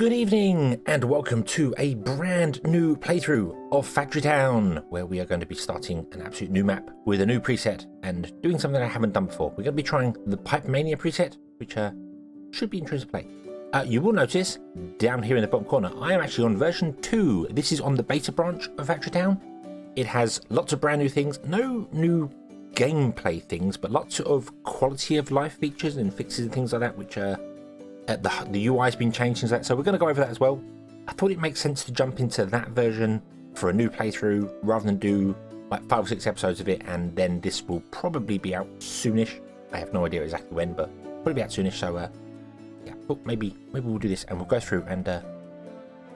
Good evening and welcome to a brand new playthrough of Factory Town, where we are going to be starting an absolute new map with a new preset and doing something I haven't done before. We're going to be trying the Pipe Mania preset, which should be interesting to play. You will notice down here in the bottom corner, I am actually on version 2. This is on the beta branch of Factory Town. It has lots of brand new things, no new gameplay things, but lots of quality of life features and fixes and things like that, which the UI has been changed since that, so we're going to go over that as well. I thought it makes sense to jump into that version for a new playthrough rather than do like 5 or 6 episodes of it, and then this will probably be out soonish. I have no idea exactly when, but probably be out soonish. So yeah, maybe we'll do this and we'll go through and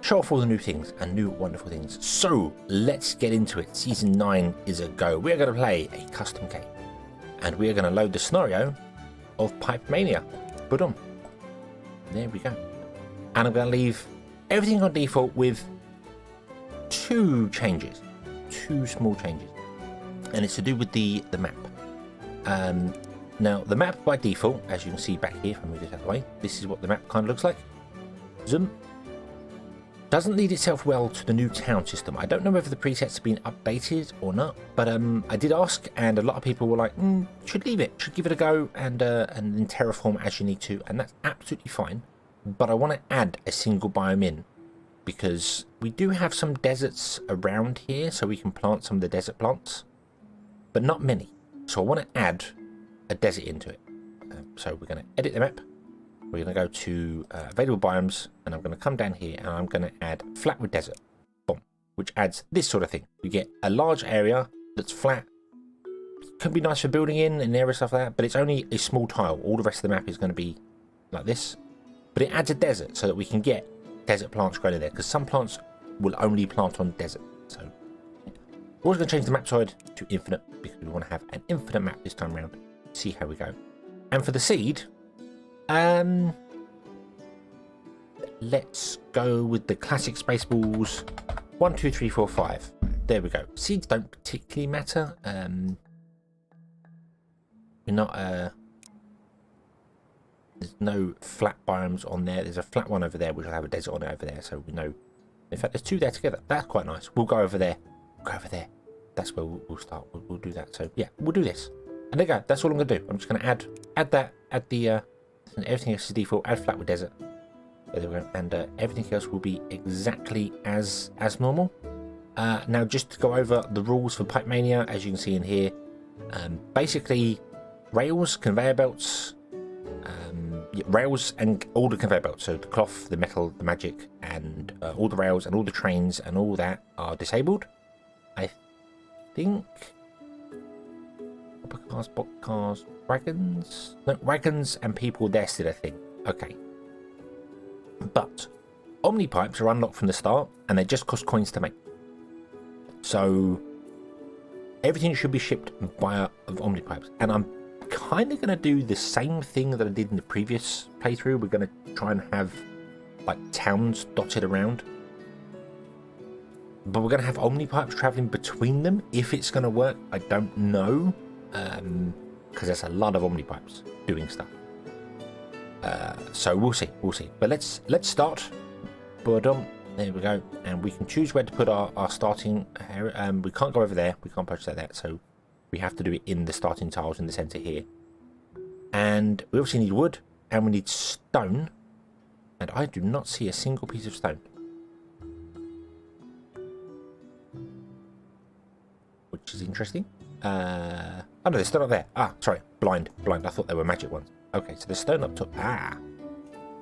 show off all the new things and new wonderful things. So let's get into it. Season 9 is a go. We're going to play a custom game and we are going to load the scenario of Pipe Mania. Boom. There we go. And I'm going to leave everything on default with 2 changes. 2 small changes. And it's to do with the map. Now, the map by default, as you can see back here, if I move this out of the way, this is what the map kind of looks like. Zoom. Doesn't lead itself well to the new town system. I don't know whether the presets have been updated or not, but I did ask, and a lot of people were like, should leave it, should give it a go, and then terraform as you need to, and that's absolutely fine. But I want to add a single biome in, because we do have some deserts around here, so we can plant some of the desert plants, but not many. So I want to add a desert into it. So we're going to edit the map. We're going to go to available biomes, and I'm going to come down here and I'm going to add flatwood desert, boom, which adds this sort of thing. You get a large area that's flat. Can be nice for building in and area stuff like that, but it's only a small tile. All the rest of the map is going to be like this, but it adds a desert so that we can get desert plants growing there, because some plants will only plant on desert. So we're also going to change the map side to infinite, because we want to have an infinite map this time around. See how we go. And for the seed, let's go with the classic Spaceballs 1, 2, 3, 4, 5. There we go. Seeds don't particularly matter. We're not there's no flat biomes on there. There's a flat one over there which will have a desert on it over there, so we know. In fact, there's 2 there together. That's quite nice. We'll go over there. That's where we'll start. We'll do that. So yeah, we'll do this. And there you go. That's all I'm gonna do. I'm just gonna add that, add the and everything else is default, add flatwood desert. There we go. And everything else will be exactly as normal. Now, just to go over the rules for Pipe Mania, as you can see in here, basically rails, conveyor belts, rails and all the conveyor belts, so the cloth, the metal, the magic, and all the rails and all the trains and all that are disabled. I think cars, box cars, wagons? No, wagons and people, they're still a thing. Okay. But Omnipipes are unlocked from the start, and they just cost coins to make. So everything should be shipped via Omnipipes. And I'm kind of going to do the same thing that I did in the previous playthrough. We're going to try and have like towns dotted around. But we're going to have Omnipipes traveling between them. If it's going to work, I don't know. Because there's a lot of Omnipipes doing stuff. So we'll see. But let's start. Boom. There we go. And we can choose where to put our starting area. We can't go over there. We can't purchase that. So we have to do it in the starting tiles in the center here. And we obviously need wood, and we need stone. And I do not see a single piece of stone, which is interesting. Oh no, they're still up there. Ah, sorry, blind. I thought they were magic ones. Okay, so the stone up top. Ah,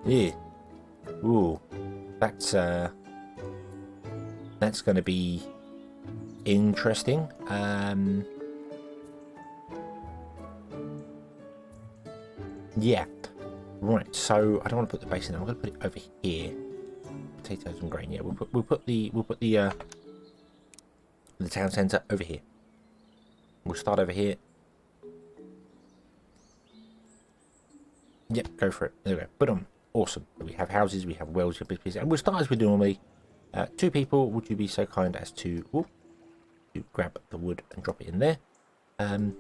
yeah. Ooh, that's going to be interesting. Yeah, right. So I don't want to put the base in there. I'm going to put it over here. Potatoes and grain. Yeah, we'll put the town centre over here. We'll start over here. Yep, go for it. There we go. Boom. Awesome. We have houses, we have wells, we have businesses, and we'll start as we do normally. 2 people, would you be so kind as to grab the wood and drop it in there? And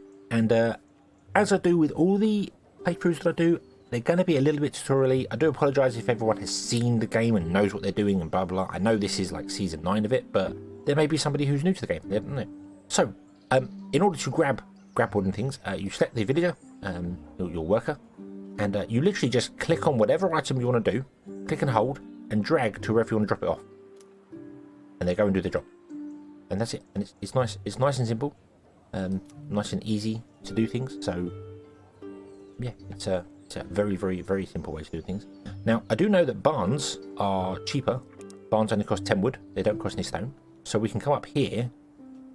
as I do with all the playthroughs that I do, They're going to be a little bit tutorial-y. I do apologise if everyone has seen the game and knows what they're doing and blah blah. I know this is like season 9 of it, but there may be somebody who's new to the game. They don't know. So, in order to grab wood and things, you select the villager, your worker, and you literally just click on whatever item you want to do, click and hold, and drag to wherever you want to drop it off, and they go and do the job, and that's it. And it's nice. It's nice and simple, nice and easy to do things. So, yeah, it's a very, very, very simple way to do things. Now, I do know that barns are cheaper. Barns only cost 10 wood. They don't cost any stone. So we can come up here,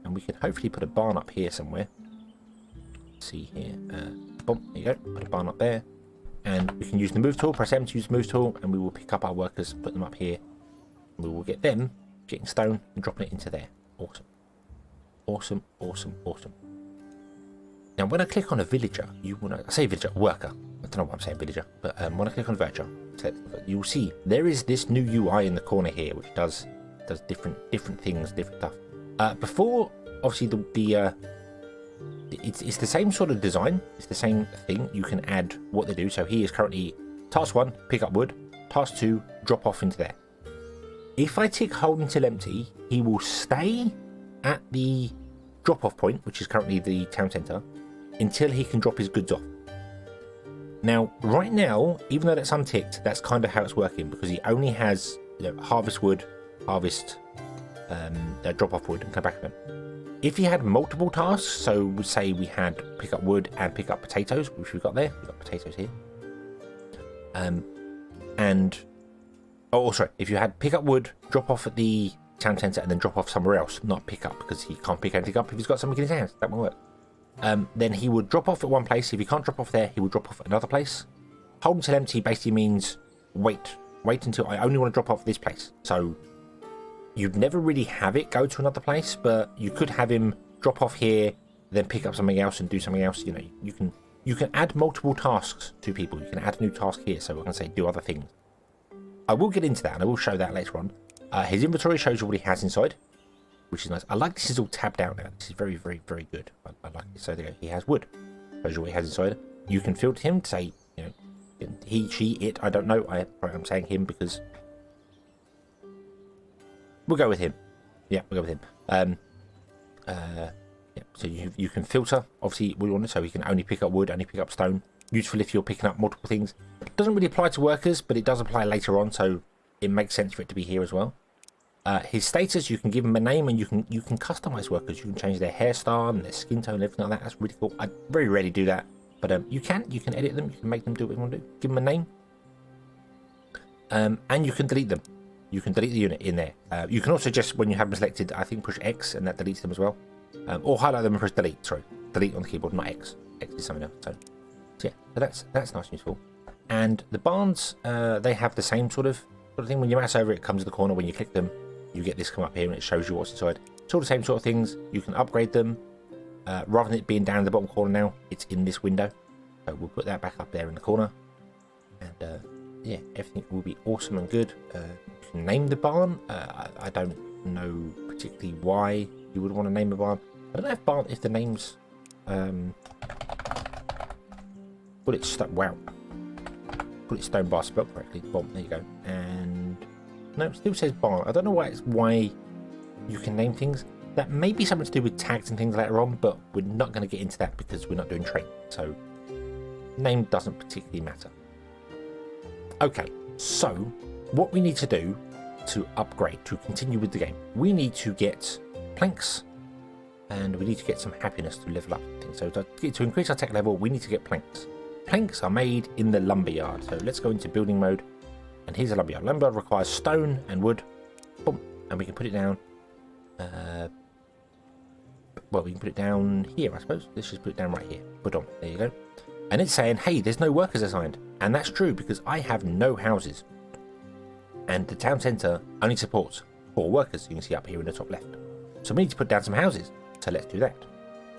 and we can hopefully put a barn up here somewhere. Let's see here. Boom, there you go. Put a barn up there. And we can use the move tool. Press M to use the move tool, and we will pick up our workers, put them up here. And we will get them getting stone and dropping it into there. Awesome. Awesome, awesome, awesome. Now, when I click on a villager, I say villager, worker. I don't know why I'm saying villager, but when I click on villager, you'll see there is this new UI in the corner here, which does different things, different stuff. Before, obviously, it's the same sort of design. It's the same thing. You can add what they do. So he is currently task 1, pick up wood. Task 2, drop off into there. If I tick hold until empty, he will stay at the drop-off point, which is currently the town centre, until he can drop his goods off. Now, right now, even though that's unticked, that's kind of how it's working, because he only has harvest wood, harvest, drop off wood, and come back again. If he had multiple tasks, so we'd say we had pick up wood and pick up potatoes, which we've got there. We've got potatoes here. If you had pick up wood, drop off at the town centre, and then drop off somewhere else, not pick up, because he can't pick anything up if he's got something in his hands. That won't work. Then he would drop off at one place. If he can't drop off there, he would drop off at another place. Hold until empty basically means wait until I only want to drop off this place. So you'd never really have it go to another place, but you could have him drop off here, then pick up something else and do something else. You can add multiple tasks to people. You can add a new task here, so I can say do other things. I will get into that, and I will show that later on. His inventory shows you what he has inside, which is nice. I like this is all tabbed out now. This is very, very, very good. I like it. So there you go. He has wood. Shows you what he has inside. You can filter him to say, he, she, it. I don't know. I'm saying him because we'll go with him. Yeah, we'll go with him. Yeah. So you can filter. Obviously, we want it so he can only pick up wood, only pick up stone. Useful if you're picking up multiple things. It doesn't really apply to workers, but it does apply later on. So it makes sense for it to be here as well. His status, you can give him a name, and you can customize workers. You can change their hairstyle and their skin tone and everything like that. That's really cool. I very rarely do that, but you can edit them. You can make them do what you want to do. Give them a name, and you can delete them. You can delete the unit in there. You can also just, when you have them selected, I think push X and that deletes them as well, or highlight them and press delete. Sorry, delete on the keyboard, not X. X is something else. So yeah, so that's nice and useful. And the barns, they have the same sort of thing. When you mouse over it, comes to the corner. When you click them, you get this come up here and it shows you what's inside. It's all the same sort of things. You can upgrade them. Rather than it being down in the bottom corner now, it's in this window. So we'll put that back up there in the corner. And yeah, everything will be awesome and good. You can name the barn. I don't know particularly why you would want to name a barn. I don't know if the names bullet stone bar spelled correctly. Boom, there you go. And no, it still says barn. I don't know why you can name things. That may be something to do with tags and things later on, but we're not going to get into that because we're not doing training. So name doesn't particularly matter. Okay, so what we need to do to upgrade, to continue with the game, we need to get planks, and we need to get some happiness to level up things. So to increase our tech level, we need to get planks. Planks are made in the lumberyard. So let's go into building mode, and here's a lumberyard. Lumberyard requires stone and wood. Boom, and we can put it down. Well, we can put it down here, I suppose. Let's just put it down right here. Put on. There you go. And it's saying, hey, there's no workers assigned. And that's true because I have no houses. And the town centre only supports 4 workers. You can see up here in the top left. So we need to put down some houses. So let's do that.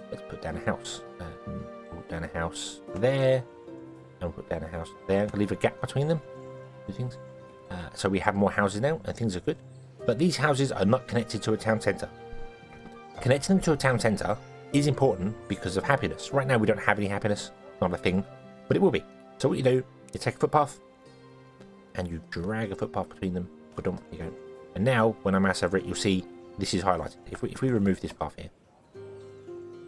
Let's put down a house. We'll put down a house there. And we'll put down a house there. I'm going to leave a gap between them. Two things. So we have more houses now and things are good. But these houses are not connected to a town centre. Connecting them to a town centre is important because of happiness. Right now we don't have any happiness. Not a thing, but it will be. So what you do, You take a footpath, and you drag a footpath between them. There you go. And now, when I mouse over it, you'll see this is highlighted. If we remove this path here,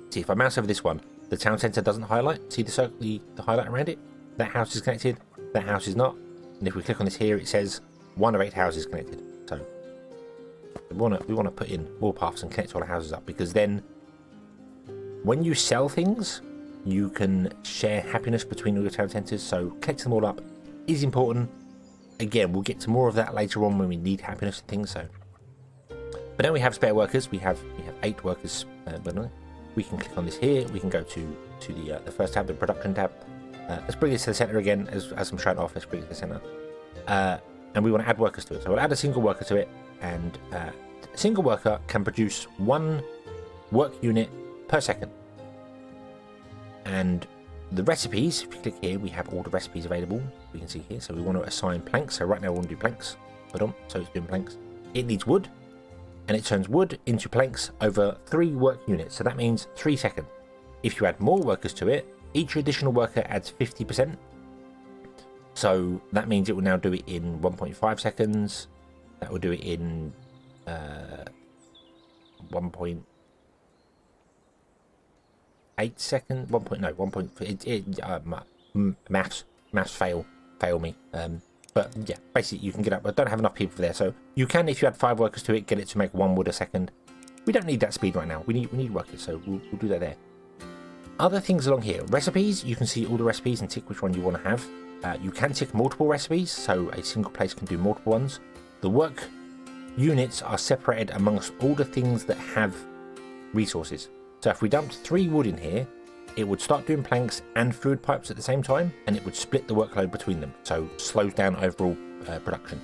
see if I mouse over this one, the town centre doesn't highlight. See the circle, the highlight around it? That house is connected. That house is not. And if we click on this here, it says 1 of 8 houses connected. So we want to put in more paths and connect all the houses up, because then when you sell things, you can share happiness between all your town centres. So connecting them all up is important. Again, we'll get to more of that later on when we need happiness and things. So, but now we have spare workers. We have 8 workers. We can click on this here. We can go to the first tab, the production tab. Let's bring this to the center again, as I'm showing off. Let's bring it to the center, and we want to add workers to it. So we'll add a single worker to it, and a single worker can produce 1 work unit per second. And the recipes, if you click here, we have all the recipes available. We can see here. So we want to assign planks. So right now we want to do planks. So it's doing planks. It needs wood, and it turns wood into planks over 3 work units. So that means 3 seconds. If you add more workers to it, each additional worker adds 50%. So that means it will now do it in 1.5 seconds. That will do it in 1.8 seconds. Maths fail me. But yeah, basically you can get up. I don't have enough people for there, so you can, if you add 5 workers to it, get it to make 1 wood a second. We don't need that speed right now. We need workers, so we'll do that there. Other things along here, recipes. You can see all the recipes and tick which one you want to have. You can tick multiple recipes, so a single place can do multiple ones. The work units are separated amongst all the things that have resources. So if we dumped 3 wood in here, it would start doing planks and food pipes at the same time, and it would split the workload between them, so slows down overall production.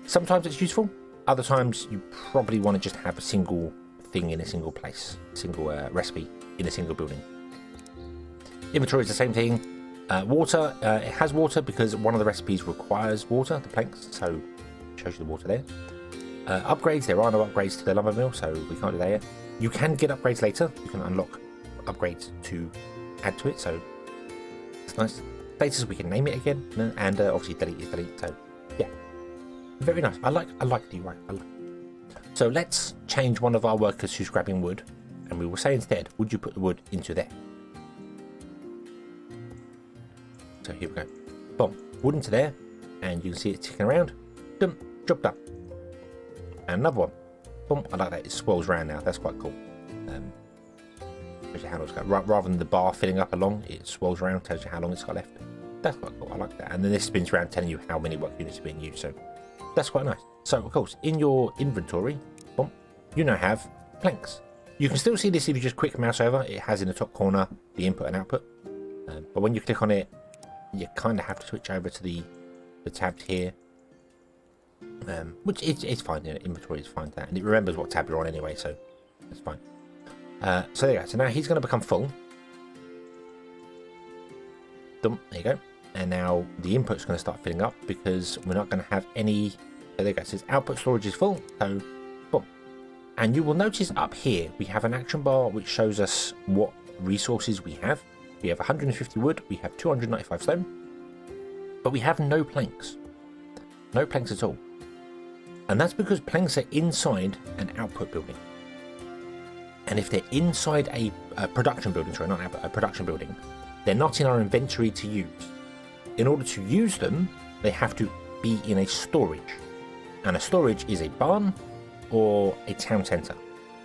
Sometimes it's useful, other times you probably want to just have a single thing in a single place, single recipe in a single building. Inventory is the same thing. Water, it has water because one of the recipes requires water, the planks, so it shows you the water there. Upgrades, there are no upgrades to the lumber mill, so we can't do that yet. You can get upgrades later. You can unlock upgrades to add to it, so it's nice. Status, we can name it again, and obviously delete is delete. So yeah, very nice. I like the UI. So let's change one of our workers who's grabbing wood, and we will say instead, would you put the wood into there? So here we go. Boom, wood into there, and you can see it ticking around. Boom, job done. And another one. Boom, I like that. It swirls around now. That's quite cool. Shows you how long it's got. Rather than the bar filling up along, it swirls around, tells you how long it's got left. That's quite cool. I like that. And then this spins around telling you how many work units are being used. So that's quite nice. So of course, in your inventory, boom, you now have planks. You can still see this if you just quick mouse over. It has in the top corner the input and output. But when you click on it, you kind of have to switch over to the tabs here. Which it's fine. You know, inventory is fine that, and it remembers what tab you're on anyway, so that's fine. So there you go. So now he's going to become full. There you go. And now the input's going to start filling up because we're not going to have any. There you go. It says output storage is full. So boom. And you will notice up here we have an action bar which shows us what resources we have. We have 150 wood. We have 295 stone. But we have no planks. No planks at all. And that's because planks are inside an output building. And if they're inside a production building, sorry, not output, a production building, they're not in our inventory to use. In order to use them, they have to be in a storage. And a storage is a barn or a town centre.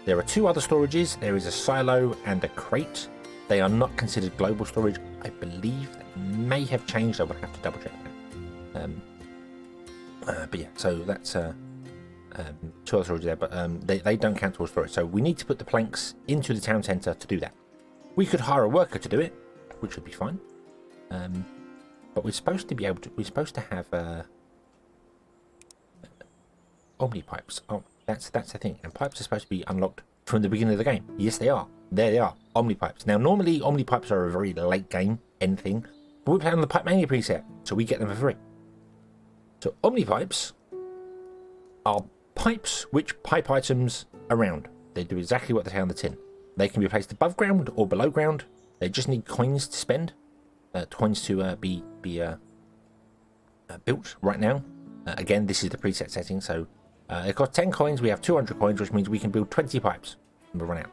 There are 2 other storages. There is a silo and a crate. They are not considered global storage. I believe they may have changed. I would have to double check that. But yeah, so that's 2 other storages there, but they don't count towards storage. So we need to put the planks into the town centre to do that. We could hire a worker to do it, which would be fine. But we're supposed to be able to. We're supposed to have Omnipipes. Oh, that's the thing. And pipes are supposed to be unlocked from the beginning of the game. Yes, they are. There they are. Omnipipes. Now, normally Omnipipes are a very late game end thing, but we're playing on the Pipe Mania preset, so we get them for free. So Omnipipes are pipes which pipe items around. They do exactly what they say on the tin. They can be placed above ground or below ground. They just need coins to spend, coins to be built right now. Again, this is the preset setting, so it costs 10 coins. We have 200 coins, which means we can build 20 pipes and we'll run out.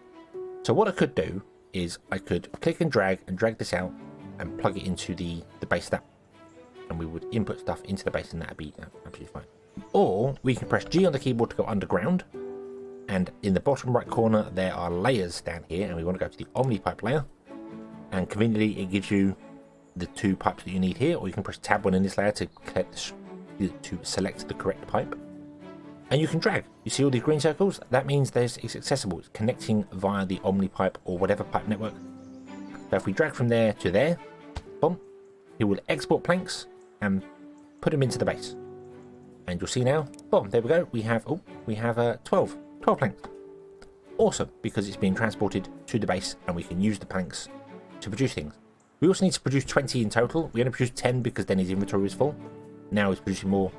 So what I could do is I could click and drag this out and plug it into the base of that, and we would input stuff into the base and that'd be absolutely fine. Or we can press G on the keyboard to go underground, and in the bottom right corner there are layers down here, and we want to go to the Omnipipe layer, and conveniently it gives you the 2 pipes that you need here, or you can press tab 1 in this layer to select the correct pipe, and you can drag. You see all these green circles? That means it's accessible. It's connecting via the Omnipipe or whatever pipe network. So if we drag from there to there, boom, it will export planks and put them into the base. And you'll see now, boom, there we go. We have 12 planks. Awesome, because it's being transported to the base and we can use the planks to produce things. We also need to produce 20 in total. We only produced 10 because then his inventory was full. Now he's producing more.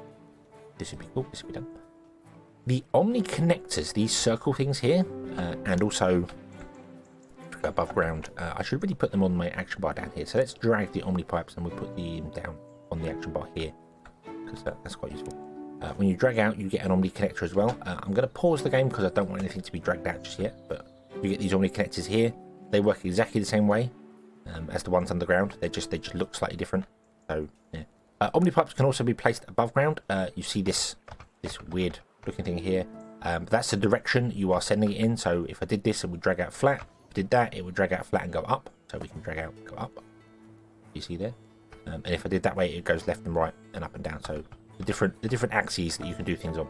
This would be cool. This would be done. The Omni connectors, these circle things here, and also above ground. I should really put them on my action bar down here. So let's drag the Omni pipes and we'll put them down on the action bar here, because that's quite useful. When you drag out, you get an Omni connector as well. I'm going to pause the game because I don't want anything to be dragged out just yet, but you get these Omni connectors here. They work exactly the same way as the ones underground. They just look slightly different. So yeah. Omni pipes can also be placed above ground. You see this weird looking thing here. That's the direction you are sending it in. So if I did this, it would drag out flat. If I did that, it would drag out flat and go up. So we can drag out, go up. You see there? And if I did that way, it goes left and right and up and down. So the different axes that you can do things on.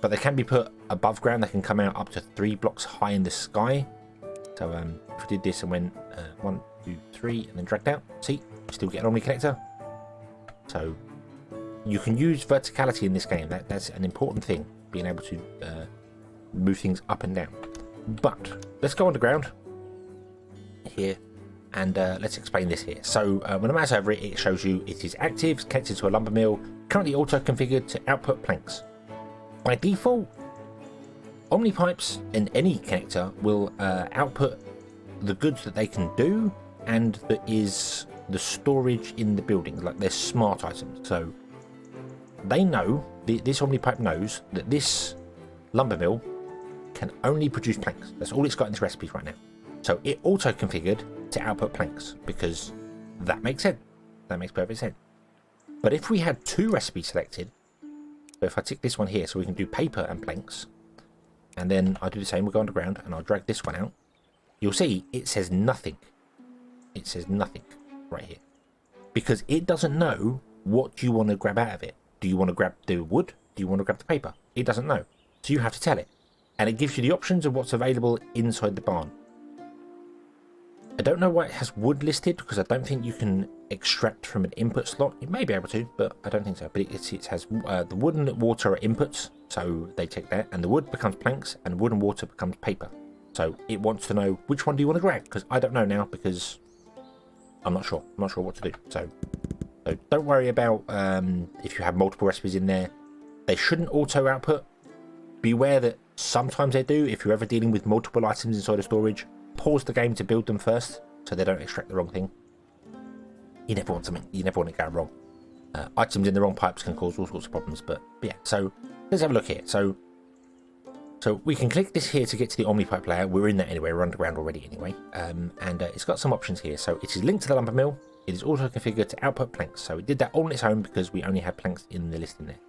But they can be put above ground. They can come out up to 3 blocks high in the sky. So if I did this and went 1, 2, 3, and then dragged out, see, you still get an Omni connector. So you can use verticality in this game. That's an important thing, being able to move things up and down. But let's go underground here, and let's explain this here. So when I mouse over it, it shows you it is active, connected to a lumber mill, currently auto-configured to output planks. By default, Omnipipes and any connector will output the goods that they can do, and that is the storage in the building, like their smart items. So they know, this Omnipipe knows that this lumber mill can only produce planks. That's all it's got in its recipes right now. So it auto-configured to output planks, because that makes sense. That makes perfect sense. But if we had 2 recipes selected, so if I tick this one here, so we can do paper and planks, and then I do the same, we'll go underground, and I'll drag this one out, you'll see it says nothing. It says nothing right here, because it doesn't know what you want to grab out of it. Do you want to grab the wood? Do you want to grab the paper? It doesn't know. So you have to tell it. And it gives you the options of what's available inside the barn. I don't know why it has wood listed, because I don't think you can extract from an input slot. You may be able to, but I don't think so. But it has the wood and water are inputs, so they take that, and the wood becomes planks, and wood and water becomes paper. So it wants to know which one do you want to grab, because I don't know now, because I'm not sure. I'm not sure what to do. So don't worry about if you have multiple recipes in there. They shouldn't auto output. Beware that sometimes they do. If you're ever dealing with multiple items inside of storage, pause the game to build them first, so they don't extract the wrong thing. You never want something. You never want it to go wrong. Items in the wrong pipes can cause all sorts of problems. But yeah, so let's have a look here. So we can click this here to get to the Omnipipe layer. We're in that anyway. We're underground already anyway. And it's got some options here. So it is linked to the lumber mill. It is also configured to output planks. So it did that all on its own because we only had planks in the list in there.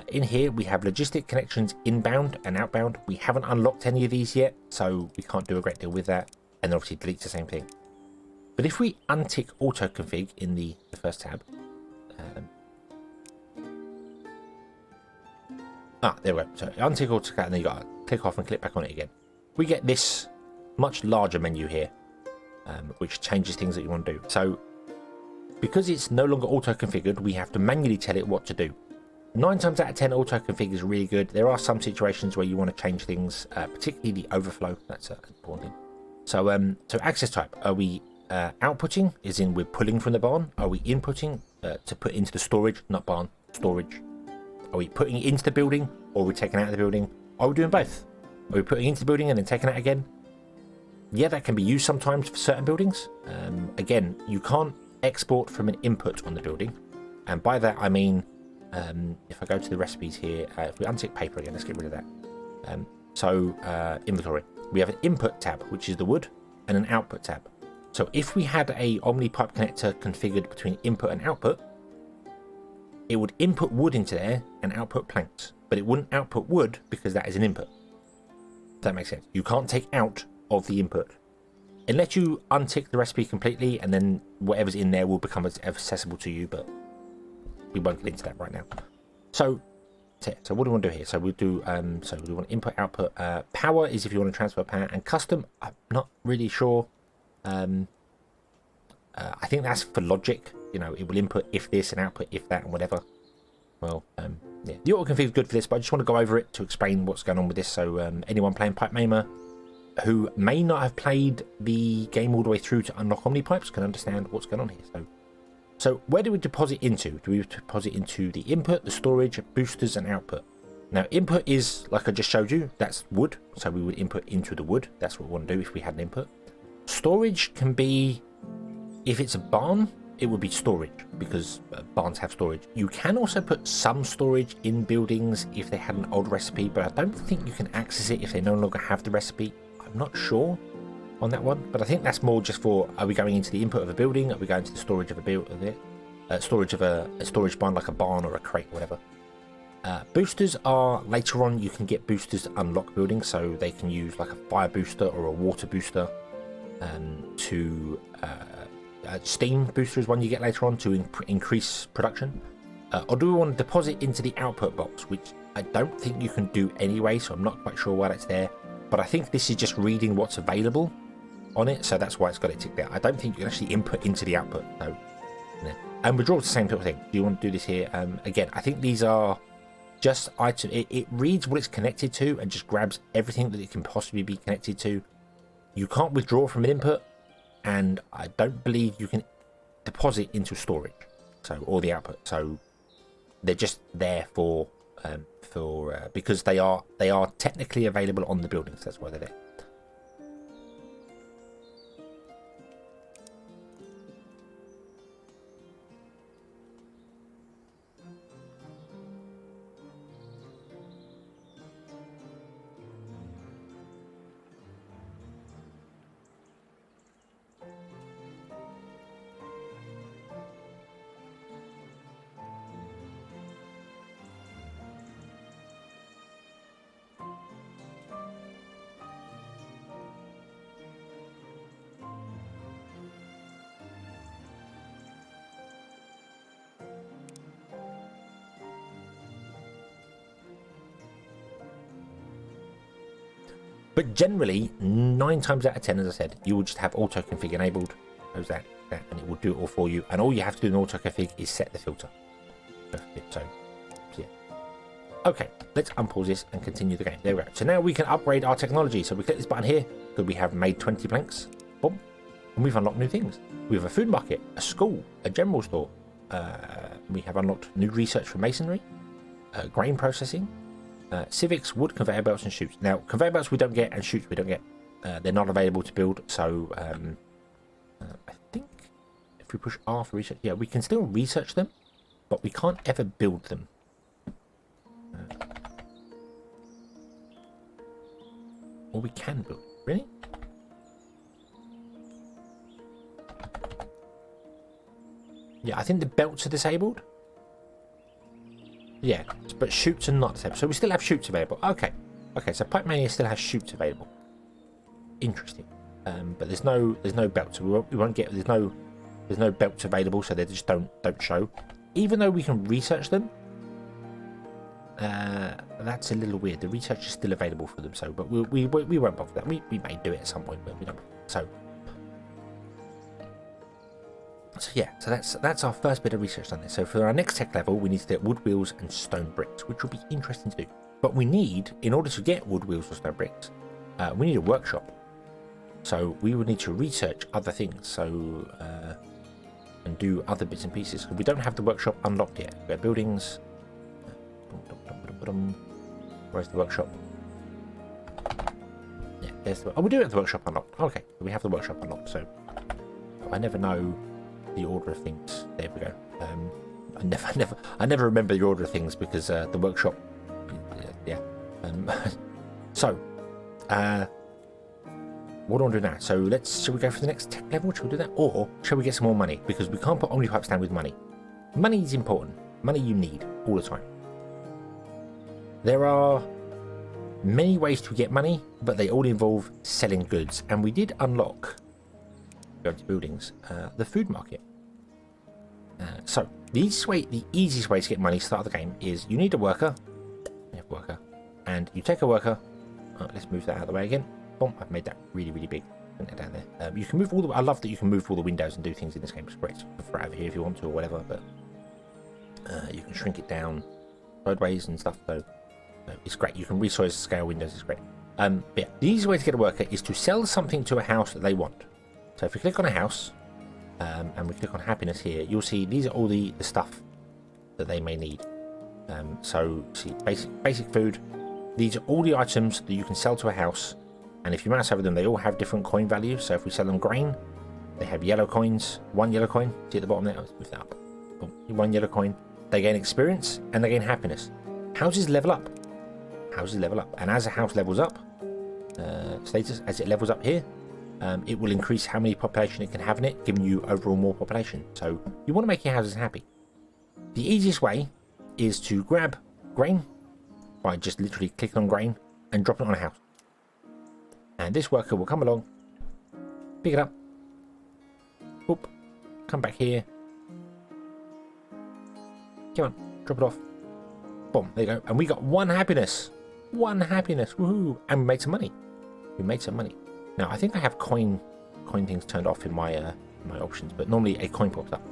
In here, we have logistic connections inbound and outbound. We haven't unlocked any of these yet, so we can't do a great deal with that. And obviously deletes the same thing. But if we untick auto config in the first tab. There we go. So untick auto config, and then you got to click off and click back on it again. We get this much larger menu here, which changes things that you want to do. So because it's no longer auto configured, we have to manually tell it what to do. 9 times out of 10, auto-config is really good. There are some situations where you want to change things, particularly the overflow. That's an important thing. So access type. Are we outputting, as in we're pulling from the barn? Are we inputting to put into the storage, not barn, storage? Are we putting it into the building, or are we taking it out of the building? Are we doing both? Are we putting it into the building and then taking it out again? Yeah, that can be used sometimes for certain buildings. Again, you can't export from an input on the building. And by that I mean, if I go to the recipes here, if we untick paper again, let's get rid of that. Inventory. We have an input tab, which is the wood, and an output tab. So if we had a Omnipipe connector configured between input and output, it would input wood into there and output planks, but it wouldn't output wood because that is an input. If that makes sense. You can't take out of the input unless you untick the recipe completely, and then whatever's in there will become accessible to you, but we won't get into that right now. So what do we want to do here? So we'll do so we want input, output. Power is if you want to transfer power, and custom, I'm not really sure. I think that's for logic. You know, it will input if this and output if that and whatever. Well, yeah, the auto config is good for this, but I just want to go over it to explain what's going on with this. So anyone playing Pipe Mania who may not have played the game all the way through to unlock Omnipipes can understand what's going on here. So where do we deposit into? Do we deposit into the input, the storage, boosters, and output? Now, input is, like I just showed you, that's wood. So we would input into the wood. That's what we want to do if we had an input. Storage can be, if it's a barn, it would be storage, because barns have storage. You can also put some storage in buildings if they had an old recipe, but I don't think you can access it if they no longer have the recipe. I'm not sure on that one, but I think that's more just for, are we going into the input of a building? Are we going to the storage of a building? Storage of a storage barn, like a barn or a crate, whatever. Boosters are later on. You can get boosters to unlock buildings, so they can use like a fire booster or a water booster. Steam booster is one you get later on to increase production. Or do we want to deposit into the output box, which I don't think you can do anyway, so I'm not quite sure why that's there. But I think this is just reading what's available on it, so that's why it's got it ticked there. I don't think you can actually input into the output. No. Yeah. And withdrawal is the same sort of thing. Do you want to do this here? Again, I think these are just items. It reads what it's connected to and just grabs everything that it can possibly be connected to. You can't withdraw from an input, and I don't believe you can deposit into storage, or the output. So they're just there for because they are technically available on the buildings. That's why they're there. But generally, 9 times out of 10, as I said, you will just have auto config enabled. Close that, and it will do it all for you. And all you have to do in auto config is set the filter. So yeah. Okay, let's unpause this and continue the game. There we go. So now we can upgrade our technology. So we click this button here, because we have made 20 planks. Boom. And we've unlocked new things. We have a food market, a school, a general store. We have unlocked new research for masonry, grain processing, civics, wood, conveyor belts, and chutes. Now, conveyor belts we don't get, and chutes we don't get. They're not available to build. So I think if we push R for research, yeah, we can still research them, but we can't ever build them. Or we can build. Really? Yeah, I think the belts are disabled. Yeah, but chutes are not disabled. So we still have chutes available. Okay. Okay, so Pipe Mania still has chutes available. Interesting. But there's no belts. So we won't get there's no belts available, so they just don't show. Even though we can research them. That's a little weird. The research is still available for them, so but we won't bother that. We may do it at some point, but we don't. So yeah, so that's our first bit of research on this. So for our next tech level, we need to get wood wheels and stone bricks, which will be interesting to do. But we need, in order to get wood wheels or stone bricks, we need a workshop. So we would need to research other things, so and do other bits and pieces. We don't have the workshop unlocked yet. We have buildings. Where's the workshop? Yeah, there's the. Oh, we do have the workshop unlocked. Okay, we have the workshop unlocked. So I never know the order of things. There we go. I never remember the order of things because the workshop. Yeah. So, what do I do now? So shall we go for the next tech level? Shall we do that, or shall we get some more money? Because we can't put Omnipipes down with money. Money is important. Money you need all the time. There are many ways to get money, but they all involve selling goods. And we did unlock, go to buildings, the food market. So the easiest way to get money start of the game is you need a worker. You have a worker, and you take a worker. Let's move that out of the way again. Boom! I've made that really, really big. Put that down there. You can move all the. I love that you can move all the windows and do things in this game. It's great. For over here if you want to or whatever, but you can shrink it down sideways and stuff. So it's great. You can resize scale windows. It's great. But yeah, the easiest way to get a worker is to sell something to a house that they want. So if we click on a house, and we click on happiness here, you'll see these are all the stuff that they may need. So see basic food. These are all the items that you can sell to a house, and if you mouse over them, they all have different coin values. So if we sell them grain, they have yellow coins. 1 yellow coin. See at the bottom there. Let's move that up. Boom. 1 yellow coin. They gain experience and they gain happiness. Houses level up. Houses level up, and as a house levels up, status as it levels up here, it will increase how many population it can have in it, giving you overall more population. So you want to make your houses happy. The easiest way is to grab grain by just literally clicking on grain and dropping it on a house. And this worker will come along, pick it up, whoop, come back here, come on, drop it off, boom, there you go. And we got 1 happiness. 1 happiness, woohoo! And we made some money. We made some money. Now I think I have coin things turned off in my my options, but normally a coin pops up.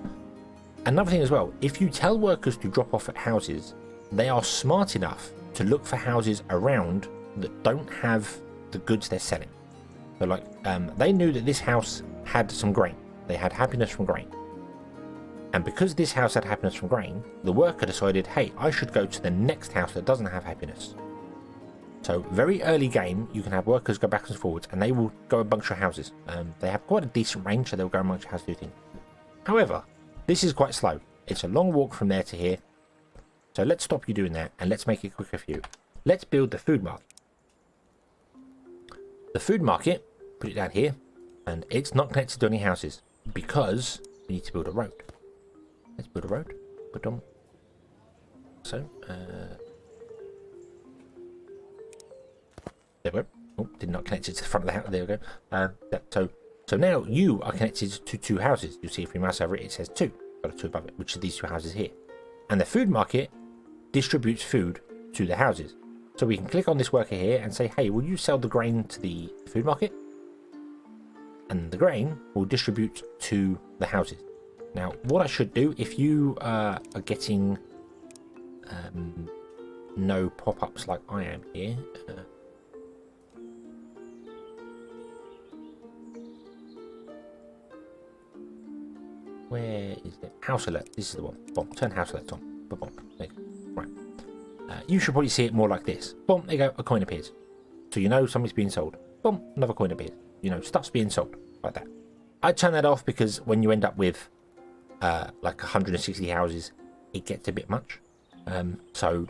Another thing as well, if you tell workers to drop off at houses, they are smart enough to look for houses around that don't have the goods they're selling. So like they knew that this house had some grain. They had happiness from grain. And because this house had happiness from grain, the worker decided, hey, I should go to the next house that doesn't have happiness. So very early game, you can have workers go backwards and forwards, and they will go amongst your houses. They have quite a decent range, so they'll go amongst your houses do things. However, this is quite slow. It's a long walk from there to here. So let's stop you doing that, and let's make it quicker for you. Let's build the food market. The food market, put it down here, and it's not connected to any houses because we need to build a road. Let's build a road. Put on. So, there we go. Oh, did not connect it to the front of the house. There we go. So now you are connected to 2 houses. You'll see if you mouse over it, it says 2. Got a 2 above it, which are these 2 houses here. And the food market distributes food to the houses. So we can click on this worker here and say, hey, will you sell the grain to the food market? And the grain will distribute to the houses. Now, what I should do, if you are getting no pop-ups like I am here, where is it? House alert. This is the one. Boom. Turn house alerts on. Boom. There you go. Right. You should probably see it more like this. Boom. There you go. A coin appears. So you know something's being sold. Boom. Another coin appears. You know stuff's being sold like that. I turn that off because when you end up with like 160 houses, it gets a bit much. So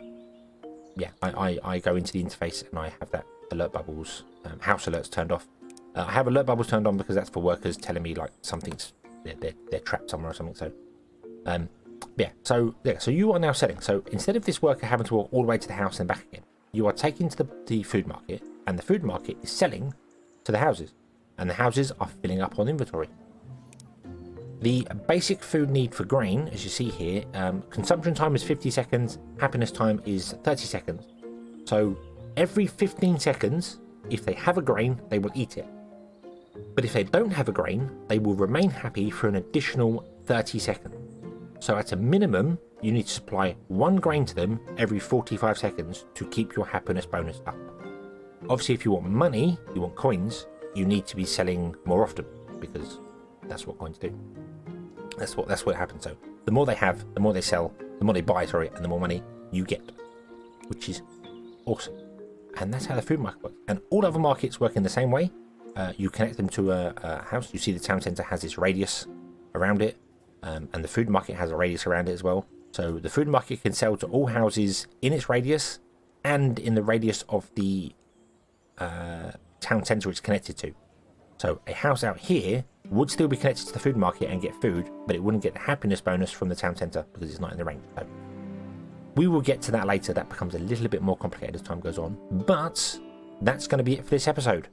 yeah, I go into the interface and I have that alert bubbles, house alerts turned off. I have alert bubbles turned on because that's for workers telling me like something's they're trapped somewhere or something. So so you are now selling. So instead of this worker having to walk all the way to the house and back again, you are taking to the food market, and the food market is selling to the houses, and the houses are filling up on inventory. The basic food need for grain, as you see here, consumption time is 50 seconds, happiness time is 30 seconds. So every 15 seconds, if they have a grain, they will eat it. But if they don't have a grain, they will remain happy for an additional 30 seconds. So at a minimum, you need to supply 1 grain to them every 45 seconds to keep your happiness bonus up. Obviously, if you want money, you want coins, you need to be selling more often, because that's what coins do. That's what happens. So the more they have, the more they sell, the more they buy, and the more money you get, which is awesome. And that's how the food market works. And all other markets work in the same way. You connect them to a house. You see the town centre has this radius around it, and the food market has a radius around it as well. So the food market can sell to all houses in its radius and in the radius of the town centre it's connected to. So a house out here would still be connected to the food market and get food, but it wouldn't get the happiness bonus from the town centre because it's not in the range. So we will get to that later. That becomes a little bit more complicated as time goes on. But that's going to be it for this episode.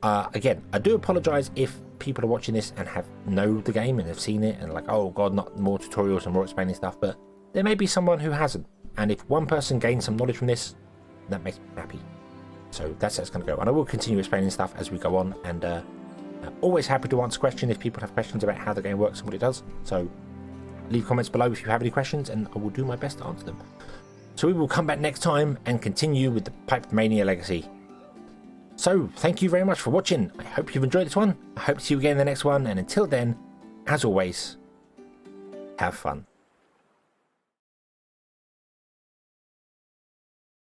Again, I do apologise if people are watching this and know the game and have seen it and like, oh god, not more tutorials and more explaining stuff, but there may be someone who hasn't. And if one person gains some knowledge from this, that makes me happy. So that's how it's going to go. And I will continue explaining stuff as we go on. And always happy to answer questions if people have questions about how the game works and what it does. So leave comments below if you have any questions and I will do my best to answer them. So we will come back next time and continue with the Pipe Mania legacy. So thank you very much for watching. I hope you've enjoyed this one. I hope to see you again in the next one. And until then, as always, have fun.